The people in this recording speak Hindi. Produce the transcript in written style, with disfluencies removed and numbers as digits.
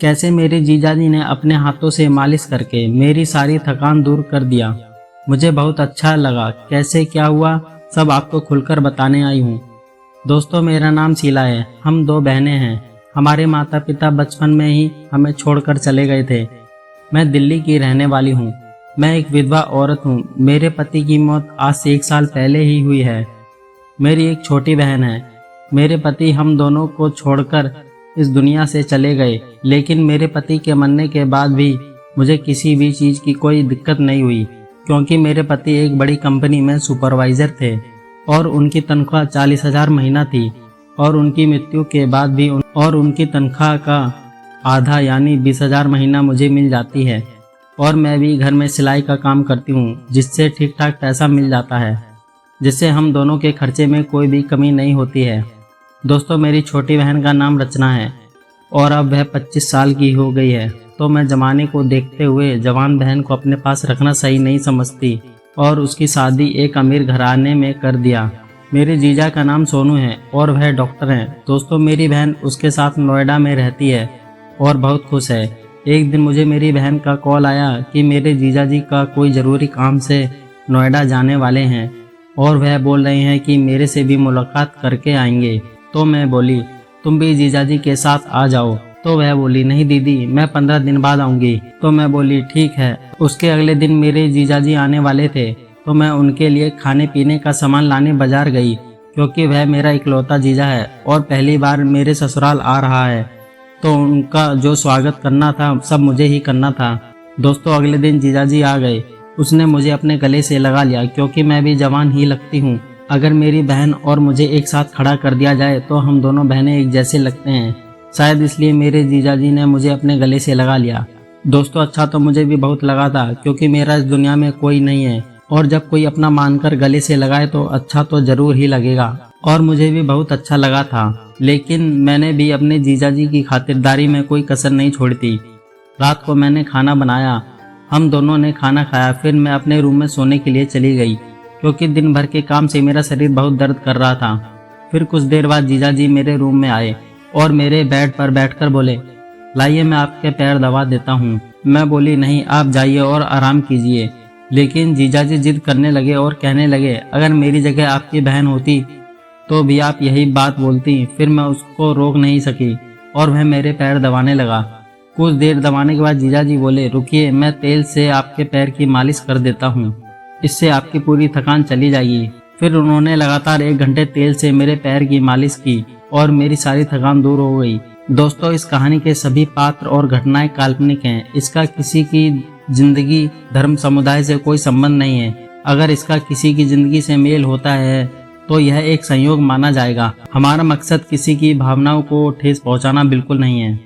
कैसे मेरे जीजाजी ने अपने हाथों से मालिश करके मेरी सारी थकान दूर कर दिया। मुझे बहुत अच्छा लगा। कैसे क्या हुआ सब आपको खुलकर बताने आई हूँ। दोस्तों, मेरा नाम शीला है। हम 2 बहनें हैं। हमारे माता पिता बचपन में ही हमें छोड़कर चले गए थे। मैं दिल्ली की रहने वाली हूँ। मैं एक विधवा औरत हूँ। मेरे पति की मौत आज से 1 साल पहले ही हुई है। मेरी एक छोटी बहन है। मेरे पति हम दोनों को छोड़कर इस दुनिया से चले गए, लेकिन मेरे पति के मरने के बाद भी मुझे किसी भी चीज़ की कोई दिक्कत नहीं हुई, क्योंकि मेरे पति एक बड़ी कंपनी में सुपरवाइज़र थे और उनकी तनख्वाह 40,000 महीना थी। और उनकी मृत्यु के बाद भी उनकी तनख्वाह का आधा यानी 20,000 महीना मुझे मिल जाती है। और मैं भी घर में सिलाई का काम करती हूँ, जिससे ठीक ठाक पैसा मिल जाता है, जिससे हम दोनों के खर्चे में कोई भी कमी नहीं होती है। दोस्तों, मेरी छोटी बहन का नाम रचना है और अब वह 25 साल की हो गई है। तो मैं ज़माने को देखते हुए जवान बहन को अपने पास रखना सही नहीं समझती और उसकी शादी एक अमीर घराने में कर दिया। मेरे जीजा का नाम सोनू है और वह डॉक्टर हैं। दोस्तों, मेरी बहन उसके साथ नोएडा में रहती है और बहुत खुश है। एक दिन मुझे मेरी बहन का कॉल आया कि मेरे जीजा जी का कोई ज़रूरी काम से नोएडा जाने वाले हैं और वह बोल रहे हैं कि मेरे से भी मुलाकात करके आएंगे। तो मैं बोली, तुम भी जीजाजी के साथ आ जाओ। तो वह बोली, नहीं दीदी, मैं 15 दिन बाद आऊंगी। तो मैं बोली, ठीक है। उसके अगले दिन मेरे जीजाजी आने वाले थे, तो मैं उनके लिए खाने पीने का सामान लाने बाजार गई, क्योंकि वह मेरा इकलौता जीजा है और पहली बार मेरे ससुराल आ रहा है, तो उनका जो स्वागत करना था सब मुझे ही करना था। दोस्तों, अगले दिन जीजाजी आ गए। उसने मुझे अपने गले से लगा लिया, क्योंकि मैं भी जवान ही लगती हूँ। अगर मेरी बहन और मुझे एक साथ खड़ा कर दिया जाए तो हम दोनों बहनें एक जैसे लगते हैं। शायद इसलिए मेरे जीजाजी ने मुझे अपने गले से लगा लिया। दोस्तों, अच्छा तो मुझे भी बहुत लगा था, क्योंकि मेरा इस दुनिया में कोई नहीं है और जब कोई अपना मानकर गले से लगाए तो अच्छा तो जरूर ही लगेगा। और मुझे भी बहुत अच्छा लगा था, लेकिन मैंने भी अपने जीजाजी की खातिरदारी में कोई कसर नहीं छोड़ी थी। रात को मैंने खाना बनाया, हम दोनों ने खाना खाया, फिर मैं अपने रूम में सोने के लिए चली गई, क्योंकि दिन भर के काम से मेरा शरीर बहुत दर्द कर रहा था। फिर कुछ देर बाद जीजाजी मेरे रूम में आए और मेरे बेड पर बैठकर बोले, लाइए मैं आपके पैर दबा देता हूँ। मैं बोली, नहीं, आप जाइए और आराम कीजिए। लेकिन जीजाजी जिद करने लगे और कहने लगे, अगर मेरी जगह आपकी बहन होती तो भी आप यही बात बोलती। फिर मैं उसको रोक नहीं सकी और वह मेरे पैर दबाने लगा। कुछ देर दबाने के बाद जीजाजी बोले, रुकिए, मैं तेल से आपके पैर की मालिश कर देता हूँ, इससे आपकी पूरी थकान चली जाएगी। फिर उन्होंने लगातार 1 घंटे तेल से मेरे पैर की मालिश की और मेरी सारी थकान दूर हो गई। दोस्तों, इस कहानी के सभी पात्र और घटनाएं काल्पनिक हैं। इसका किसी की जिंदगी, धर्म, समुदाय से कोई संबंध नहीं है। अगर इसका किसी की जिंदगी से मेल होता है तो यह एक संयोग माना जाएगा। हमारा मकसद किसी की भावनाओं को ठेस पहुंचाना बिल्कुल नहीं है।